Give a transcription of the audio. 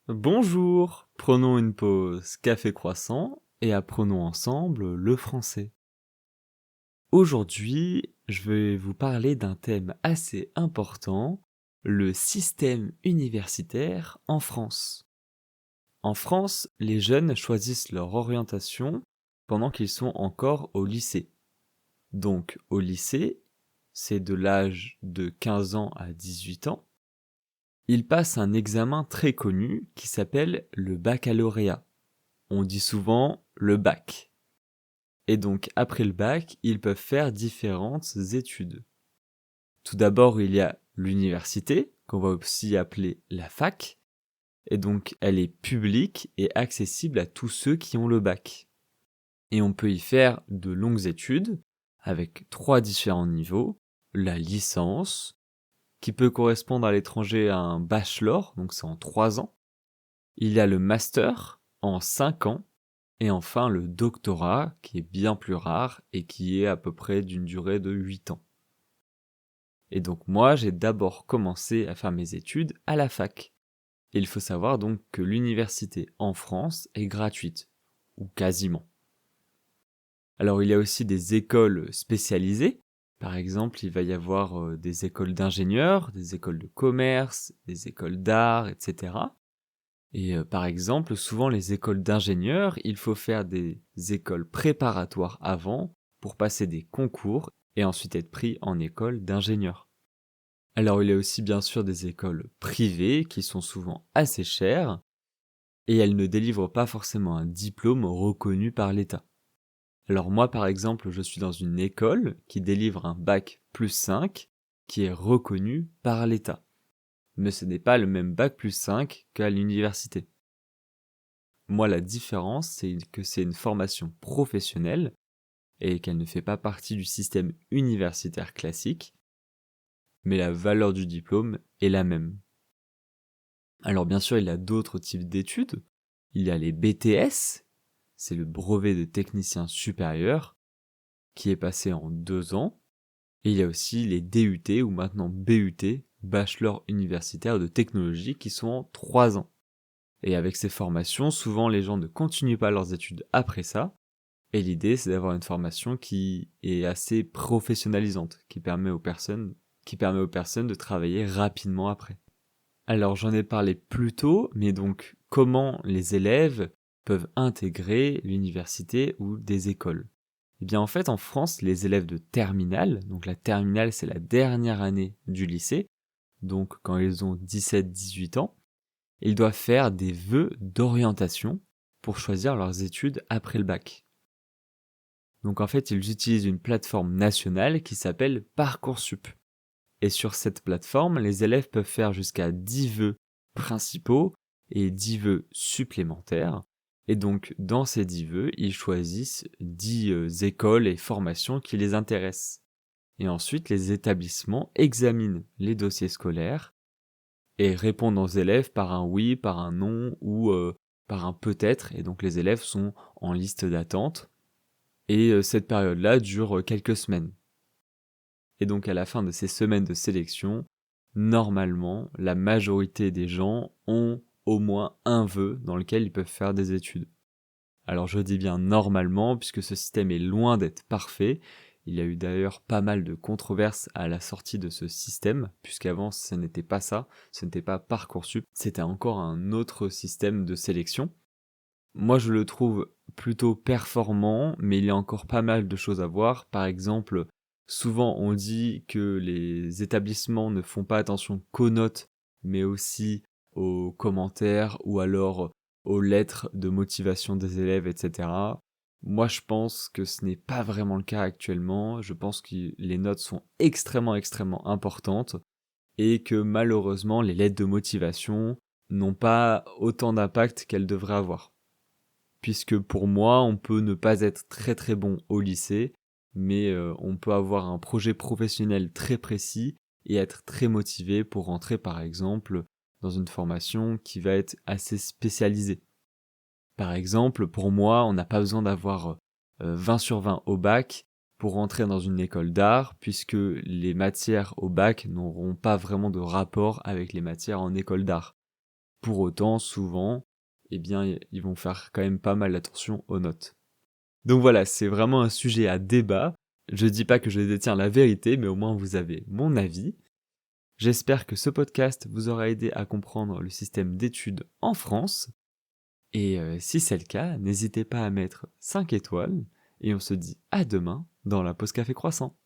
Bonjour, prenons une pause café croissant et apprenons ensemble le français. Aujourd'hui, je vais vous parler d'un thème assez important, le système universitaire en France. En France, les jeunes choisissent leur orientation pendant qu'ils sont encore au lycée. Donc au lycée, c'est de l'âge de 15 ans à 18 ans. Ils passent un examen très connu qui s'appelle le baccalauréat. On dit souvent le bac. Et donc, après le bac, ils peuvent faire différentes études. Tout d'abord, il y a l'université, qu'on va aussi appeler la fac. Et donc, elle est publique et accessible à tous ceux qui ont le bac. Et on peut y faire de longues études, avec 3 différents niveaux. La licence, qui peut correspondre à l'étranger à un bachelor, donc c'est en 3 ans. Il y a le master, en 5 ans. Et enfin, le doctorat, qui est bien plus rare et qui est à peu près d'une durée de 8 ans. Et donc moi, j'ai d'abord commencé à faire mes études à la fac. Et il faut savoir donc que l'université en France est gratuite, ou quasiment. Alors il y a aussi des écoles spécialisées. Par exemple, il va y avoir des écoles d'ingénieurs, des écoles de commerce, des écoles d'art, etc. Et par exemple, souvent les écoles d'ingénieurs, il faut faire des écoles préparatoires avant pour passer des concours et ensuite être pris en école d'ingénieur. Alors il y a aussi bien sûr des écoles privées qui sont souvent assez chères et elles ne délivrent pas forcément un diplôme reconnu par l'État. Alors moi par exemple, je suis dans une école qui délivre un bac plus 5 qui est reconnu par l'État. Mais ce n'est pas le même bac plus 5 qu'à l'université. Moi, la différence, c'est que c'est une formation professionnelle et qu'elle ne fait pas partie du système universitaire classique, mais la valeur du diplôme est la même. Alors bien sûr, il y a d'autres types d'études. Il y a les BTS, c'est le brevet de technicien supérieur, qui est passé en 2 ans. Et il y a aussi les DUT, ou maintenant BUT, Bachelor universitaire de technologie, qui sont en 3 ans. Et avec ces formations, souvent les gens ne continuent pas leurs études après ça. Et l'idée, c'est d'avoir une formation qui est assez professionnalisante, qui permet aux personnes de travailler rapidement après. Alors j'en ai parlé plus tôt, mais donc comment les élèves peuvent intégrer l'université ou des écoles? Eh bien en fait en France, les élèves de terminale, donc la terminale c'est la dernière année du lycée, donc quand ils ont 17-18 ans, ils doivent faire des vœux d'orientation pour choisir leurs études après le bac. Donc en fait, ils utilisent une plateforme nationale qui s'appelle Parcoursup. Et sur cette plateforme, les élèves peuvent faire jusqu'à 10 vœux principaux et 10 vœux supplémentaires. Et donc dans ces 10 vœux, ils choisissent 10 écoles et formations qui les intéressent. Et ensuite, les établissements examinent les dossiers scolaires et répondent aux élèves par un oui, par un non ou par un peut-être. Et donc les élèves sont en liste d'attente. Et cette période-là dure quelques semaines. Et donc à la fin de ces semaines de sélection, normalement, la majorité des gens ont au moins un vœu dans lequel ils peuvent faire des études. Alors je dis bien normalement, puisque ce système est loin d'être parfait. Il y a eu d'ailleurs pas mal de controverses à la sortie de ce système, puisqu'avant ce n'était pas ça, ce n'était pas Parcoursup, c'était encore un autre système de sélection. Moi, je le trouve plutôt performant, mais il y a encore pas mal de choses à voir. Par exemple, souvent on dit que les établissements ne font pas attention qu'aux notes, mais aussi aux commentaires ou alors aux lettres de motivation des élèves, etc. Moi, je pense que ce n'est pas vraiment le cas actuellement. Je pense que les notes sont extrêmement importantes et que malheureusement, les lettres de motivation n'ont pas autant d'impact qu'elles devraient avoir. Puisque pour moi, on peut ne pas être très bon au lycée, mais on peut avoir un projet professionnel très précis et être très motivé pour rentrer par exemple dans une formation qui va être assez spécialisée. Par exemple, pour moi, on n'a pas besoin d'avoir 20 sur 20 au bac pour rentrer dans une école d'art, puisque les matières au bac n'auront pas vraiment de rapport avec les matières en école d'art. Pour autant, souvent, eh bien, ils vont faire quand même pas mal attention aux notes. Donc voilà, c'est vraiment un sujet à débat. Je dis pas que je détiens la vérité, mais au moins vous avez mon avis. J'espère que ce podcast vous aura aidé à comprendre le système d'études en France. Et si c'est le cas, n'hésitez pas à mettre 5 étoiles. Et on se dit à demain dans la pause café croissant.